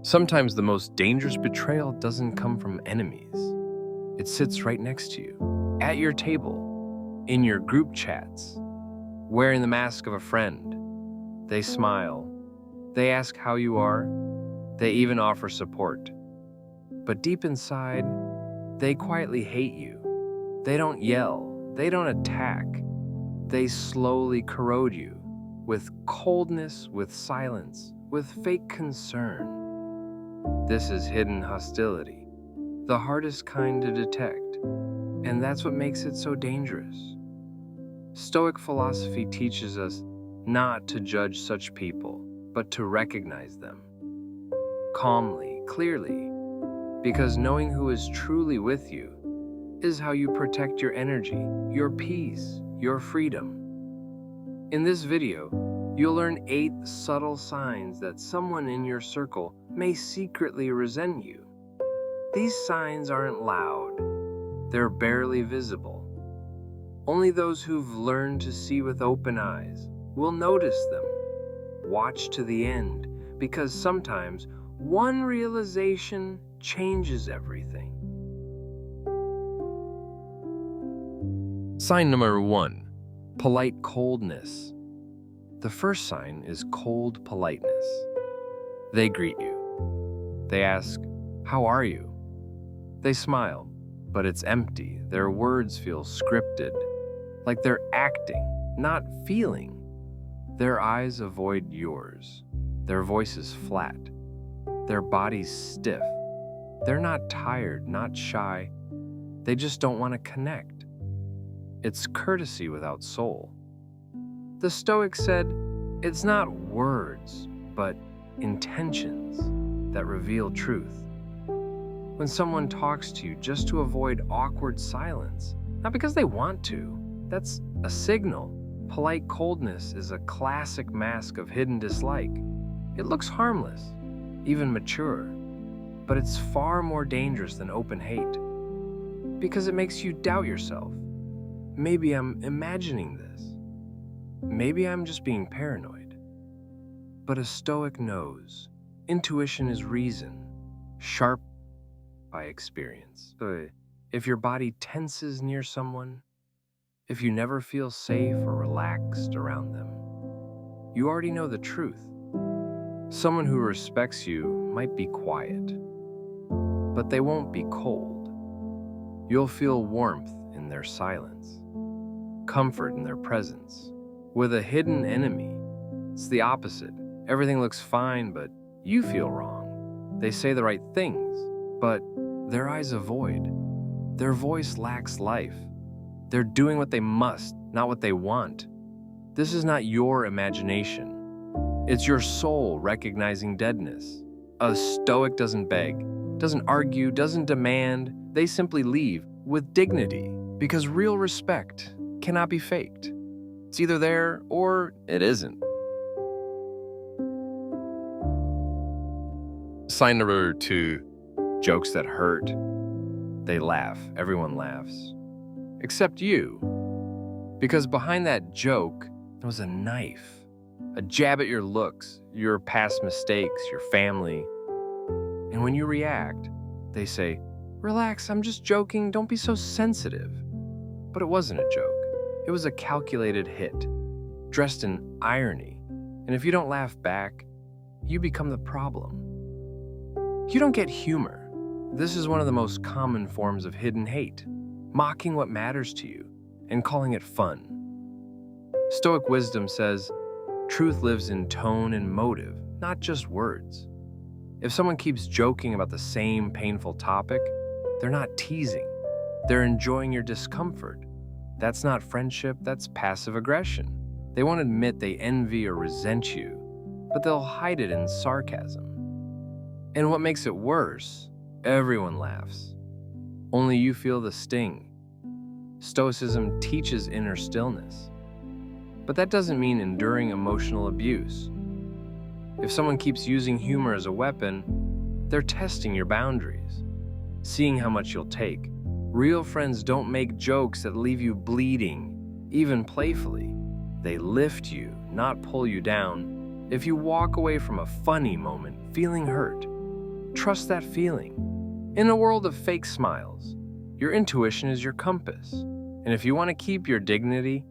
Sometimes the most dangerous betrayal doesn't come from enemies. It sits right next to you, at your table, in your group chats, wearing the mask of a friend. They smile. They ask how you are. They even offer support. But deep inside, they quietly hate you. They don't yell. They don't attack. They slowly corrode you with coldness, with silence, with fake concern. This is hidden hostility, the hardest kind to detect, and that's what makes it so dangerous. Stoic philosophy teaches us not to judge such people, but to recognize them calmly, clearly, because knowing who is truly with you is how you protect your energy, your peace, your freedom. In this video, you'll learn 8 subtle signs that someone in your circle may secretly resent you. These signs aren't loud. They're barely visible. Only those who've learned to see with open eyes will notice them. Watch to the end, because sometimes one realization changes everything. Sign number 1, polite coldness. The first sign is cold politeness. They greet you. They ask, "How are you?" They smile, but it's empty. Their words feel scripted, like they're acting, not feeling. Their eyes avoid yours. Their voice is flat. Their body's stiff. They're not tired, not shy. They just don't want to connect. It's courtesy without soul. The Stoics said, it's not words, but intentions that reveal truth. When someone talks to you just to avoid awkward silence, not because they want to, that's a signal. Polite coldness is a classic mask of hidden dislike. It looks harmless, even mature, but it's far more dangerous than open hate, because it makes you doubt yourself. Maybe I'm imagining this. Maybe I'm just being paranoid. But a Stoic knows. Intuition is reason, sharp by experience. So if your body tenses near someone, if you never feel safe or relaxed around them, you already know the truth. Someone who respects you might be quiet, but they won't be cold. You'll feel warmth in their silence, comfort in their presence. With a hidden enemy, it's the opposite. Everything looks fine, but you feel wrong. They say the right things, but their eyes avoid. Their voice lacks life. They're doing what they must, not what they want. This is not your imagination. It's your soul recognizing deadness. A Stoic doesn't beg, doesn't argue, doesn't demand. They simply leave with dignity, because real respect cannot be faked. It's either there or it isn't. Sign number 2, jokes that hurt. They laugh. Everyone laughs. Except you. Because behind that joke, there was a knife. A jab at your looks, your past mistakes, your family. And when you react, they say, "Relax, I'm just joking, don't be so sensitive." But it wasn't a joke. It was a calculated hit, dressed in irony. And if you don't laugh back, you become the problem. You don't get humor. This is one of the most common forms of hidden hate, mocking what matters to you and calling it fun. Stoic wisdom says, truth lives in tone and motive, not just words. If someone keeps joking about the same painful topic, they're not teasing. They're enjoying your discomfort. That's not friendship, that's passive aggression. They won't admit they envy or resent you, but they'll hide it in sarcasm. And what makes it worse, everyone laughs. Only you feel the sting. Stoicism teaches inner stillness. But that doesn't mean enduring emotional abuse. If someone keeps using humor as a weapon, they're testing your boundaries, seeing how much you'll take. Real friends don't make jokes that leave you bleeding, even playfully. They lift you, not pull you down. If you walk away from a funny moment feeling hurt, Trust that feeling. In a world of fake smiles, your intuition is your compass. And if you want to keep your dignity,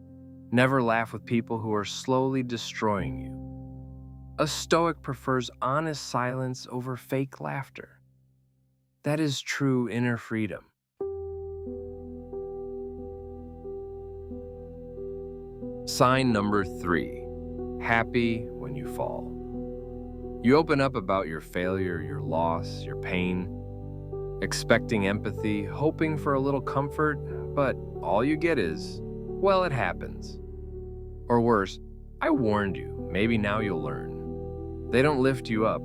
never laugh with people who are slowly destroying you. A Stoic prefers honest silence over fake laughter. That is true inner freedom. Sign number 3. Happy when you fall. You open up about your failure, your loss, your pain, expecting empathy, hoping for a little comfort, but all you get is, well, it happens. Or worse, I warned you, maybe now you'll learn. They don't lift you up.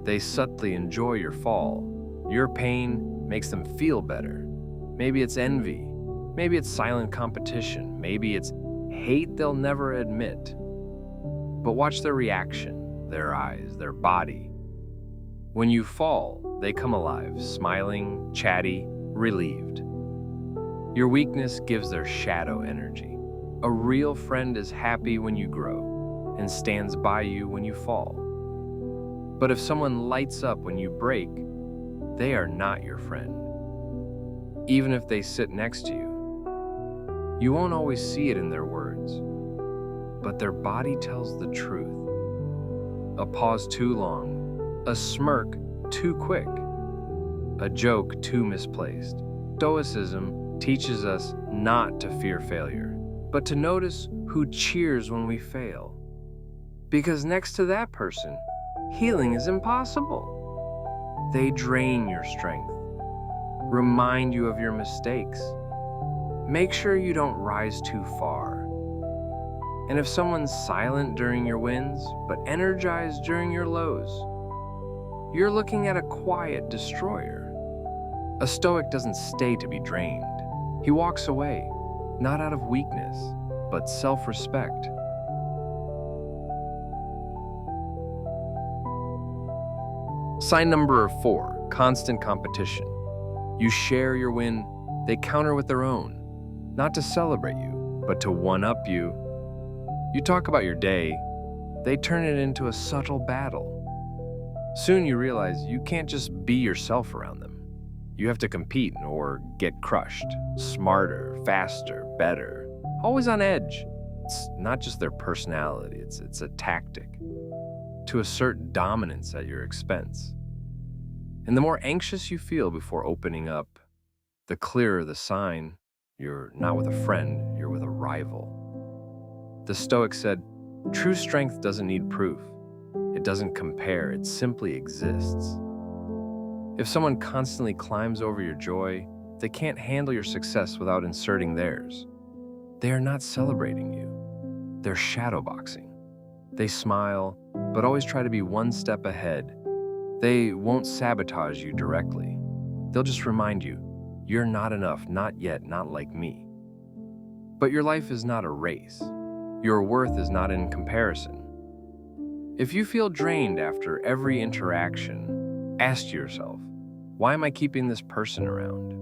They subtly enjoy your fall. Your pain makes them feel better. Maybe it's envy. Maybe it's silent competition. Maybe it's hate they'll never admit. But watch their reaction, their eyes, their body. When you fall, they come alive, smiling, chatty, relieved. Your weakness gives their shadow energy. A real friend is happy when you grow and stands by you when you fall. But if someone lights up when you break, they are not your friend. Even if they sit next to you, you won't always see it in their words, but their body tells the truth. A pause too long, a smirk too quick, a joke too misplaced. Stoicism teaches us not to fear failure, but to notice who cheers when we fail. Because next to that person, healing is impossible. They drain your strength, remind you of your mistakes. Make sure you don't rise too far. And if someone's silent during your wins, but energized during your lows, you're looking at a quiet destroyer. A Stoic doesn't stay to be drained. He walks away, not out of weakness, but self-respect. Sign number 4, constant competition. You share your win, they counter with their own, not to celebrate you, but to one-up you. You talk about your day, they turn it into a subtle battle. Soon you realize you can't just be yourself around them. You have to compete or get crushed. Smarter, faster, better. Always on edge. It's not just their personality, it's a tactic to assert dominance at your expense. And the more anxious you feel before opening up, the clearer the sign you're not with a friend, you're with a rival. The Stoic said, true strength doesn't need proof. It doesn't compare, it simply exists. If someone constantly climbs over your joy, they can't handle your success without inserting theirs. They are not celebrating you. They're shadowboxing. They smile, but always try to be one step ahead. They won't sabotage you directly. They'll just remind you, you're not enough, not yet, not like me. But your life is not a race. Your worth is not in comparison. If you feel drained after every interaction, ask yourself, why am I keeping this person around?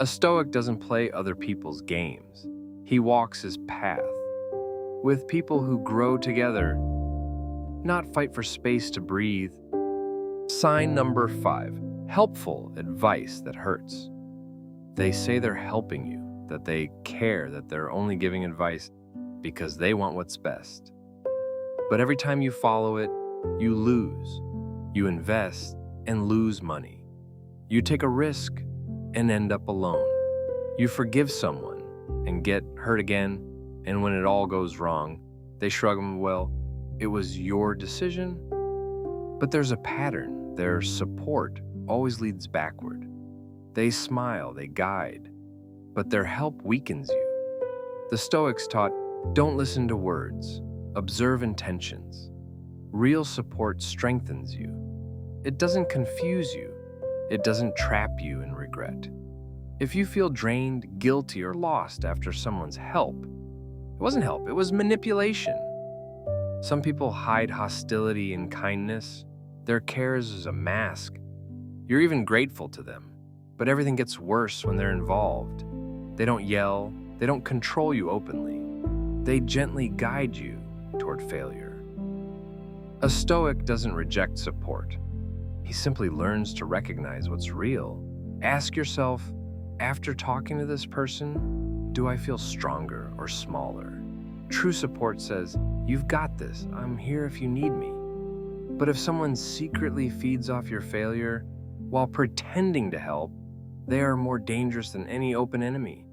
A Stoic doesn't play other people's games. He walks his path with people who grow together, not fight for space to breathe. Sign number 5, helpful advice that hurts. They say they're helping you, that they care, that they're only giving advice because they want what's best. But every time you follow it, you lose. You invest and lose money. You take a risk and end up alone. You forgive someone and get hurt again, and when it all goes wrong, they shrug them, well, it was your decision. But there's a pattern. Their support always leads backward. They smile, they guide, but their help weakens you. The Stoics taught, don't listen to words, observe intentions. Real support strengthens you. It doesn't confuse you. It doesn't trap you in regret. If you feel drained, guilty, or lost after someone's help, it wasn't help, it was manipulation. Some people hide hostility in kindness. Their care is a mask. You're even grateful to them, but everything gets worse when they're involved. They don't yell, they don't control you openly. They gently guide you toward failure. A Stoic doesn't reject support. He simply learns to recognize what's real. Ask yourself, after talking to this person, do I feel stronger or smaller? True support says, you've got this, I'm here if you need me. But if someone secretly feeds off your failure while pretending to help, they are more dangerous than any open enemy.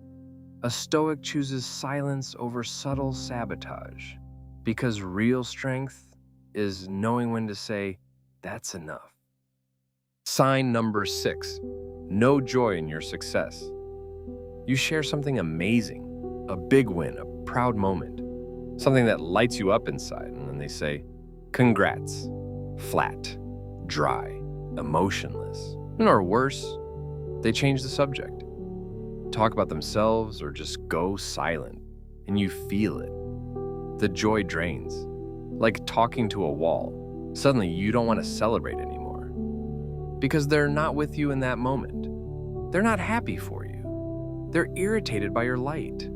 A Stoic chooses silence over subtle sabotage, because real strength is knowing when to say, that's enough. Sign number 6, no joy in your success. You share something amazing, a big win, a proud moment, something that lights you up inside, and then they say, congrats. Flat, dry, emotionless, or worse, they change the subject. Talk about themselves or just go silent, and you feel it. The joy drains. Like talking to a wall. Suddenly you don't want to celebrate anymore. Because they're not with you in that moment. They're not happy for you. They're irritated by your light.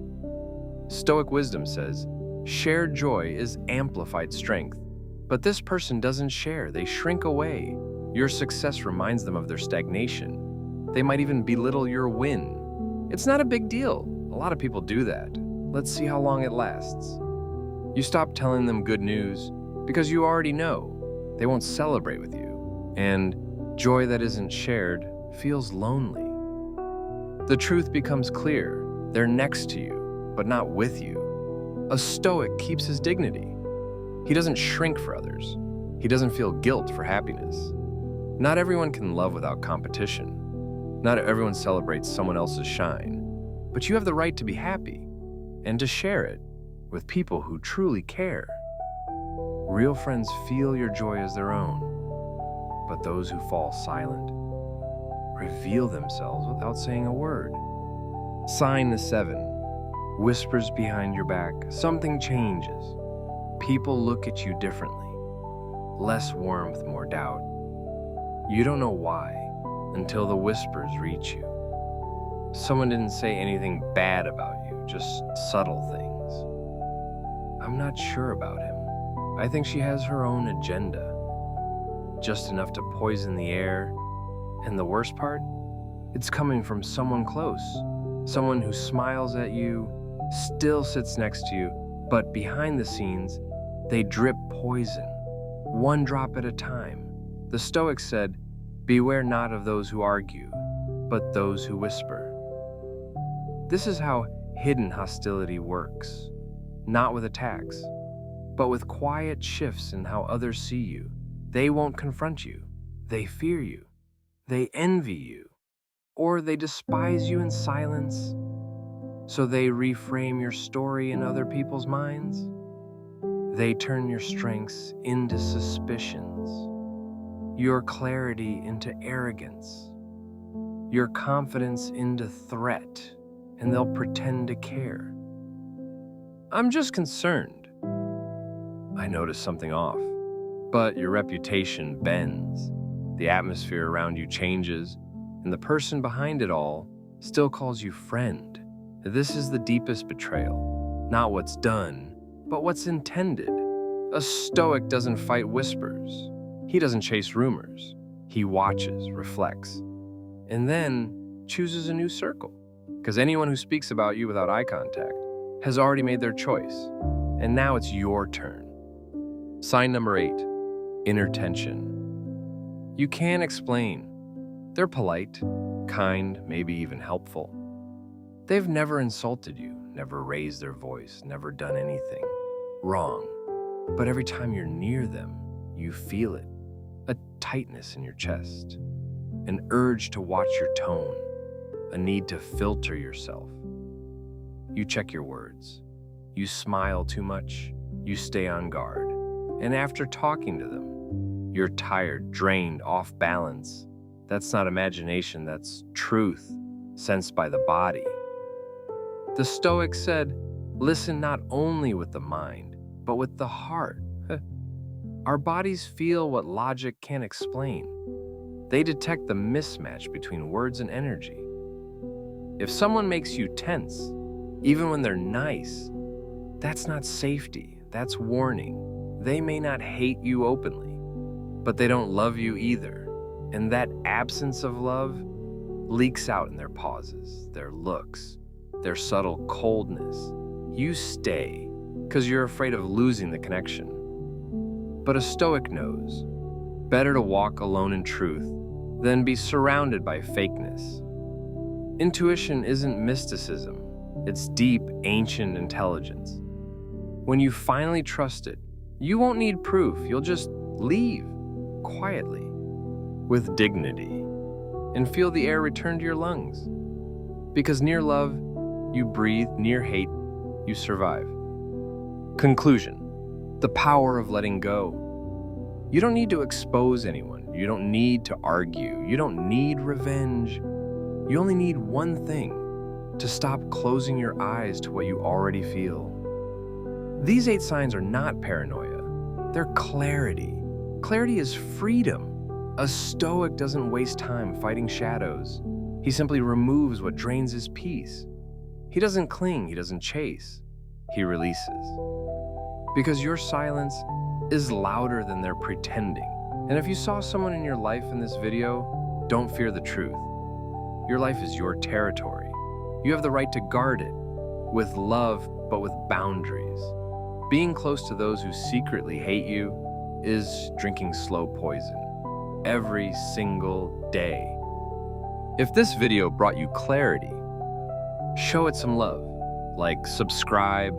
Stoic wisdom says, shared joy is amplified strength. But this person doesn't share, they shrink away. Your success reminds them of their stagnation. They might even belittle your win. It's not a big deal. A lot of people do that. Let's see how long it lasts. You stop telling them good news because you already know they won't celebrate with you. And joy that isn't shared feels lonely. The truth becomes clear. They're next to you, but not with you. A Stoic keeps his dignity. He doesn't shrink for others. He doesn't feel guilt for happiness. Not everyone can love without competition. Not everyone celebrates someone else's shine. But you have the right to be happy and to share it with people who truly care. Real friends feel your joy as their own, but those who fall silent reveal themselves without saying a word. Sign 7. Whispers behind your back. Something changes. People look at you differently. Less warmth, more doubt. You don't know why until the whispers reach you. Someone didn't say anything bad about you, just subtle things. I'm not sure about him. I think she has her own agenda. Just enough to poison the air. And the worst part? It's coming from someone close. Someone who smiles at you, still sits next to you, but behind the scenes, they drip poison, one drop at a time. The Stoics said, beware not of those who argue, but those who whisper. This is how hidden hostility works, not with attacks, but with quiet shifts in how others see you. They won't confront you. They fear you. They envy you. Or they despise you in silence, so they reframe your story in other people's minds. They turn your strengths into suspicions, your clarity into arrogance, your confidence into threat, and they'll pretend to care. I'm just concerned. I notice something off, but your reputation bends. The atmosphere around you changes, and the person behind it all still calls you friend. This is the deepest betrayal, not what's done, but what's intended. A Stoic doesn't fight whispers. He doesn't chase rumors. He watches, reflects, and then chooses a new circle. Because anyone who speaks about you without eye contact has already made their choice, and now it's your turn. Sign number 8, inner tension. You can't explain. They're polite, kind, maybe even helpful. They've never insulted you, never raised their voice, never done anything wrong. But every time you're near them, you feel it. A tightness in your chest, an urge to watch your tone, a need to filter yourself. You check your words. You smile too much. You stay on guard. And after talking to them, you're tired, drained, off balance. That's not imagination, that's truth, sensed by the body. The Stoics said, listen not only with the mind, but with the heart. Our bodies feel what logic can't explain. They detect the mismatch between words and energy. If someone makes you tense, even when they're nice, that's not safety, that's warning. They may not hate you openly, but they don't love you either. And that absence of love leaks out in their pauses, their looks, their subtle coldness. You stay because you're afraid of losing the connection. But a Stoic knows, better to walk alone in truth than be surrounded by fakeness. Intuition isn't mysticism, it's deep, ancient intelligence. When you finally trust it, you won't need proof, you'll just leave quietly, with dignity, and feel the air return to your lungs. Because near love, you breathe, near hate, you survive. Conclusion: the power of letting go. You don't need to expose anyone. You don't need to argue. You don't need revenge. You only need one thing: to stop closing your eyes to what you already feel. These 8 signs are not paranoia. They're clarity. Clarity is freedom. A Stoic doesn't waste time fighting shadows. He simply removes what drains his peace. He doesn't cling, he doesn't chase. He releases. Because your silence is louder than their pretending. And if you saw someone in your life in this video, don't fear the truth. Your life is your territory. You have the right to guard it, with love, but with boundaries. Being close to those who secretly hate you is drinking slow poison every single day. If this video brought you clarity, show it some love. Like, subscribe,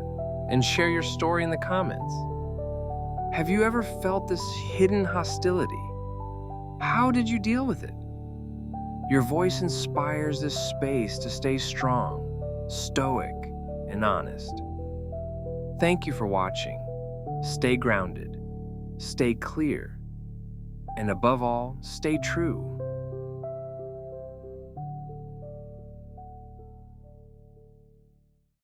and share your story in the comments. Have you ever felt this hidden hostility? How did you deal with it? Your voice inspires this space to stay strong, stoic, and honest. Thank you for watching. Stay grounded, stay clear, and above all, stay true.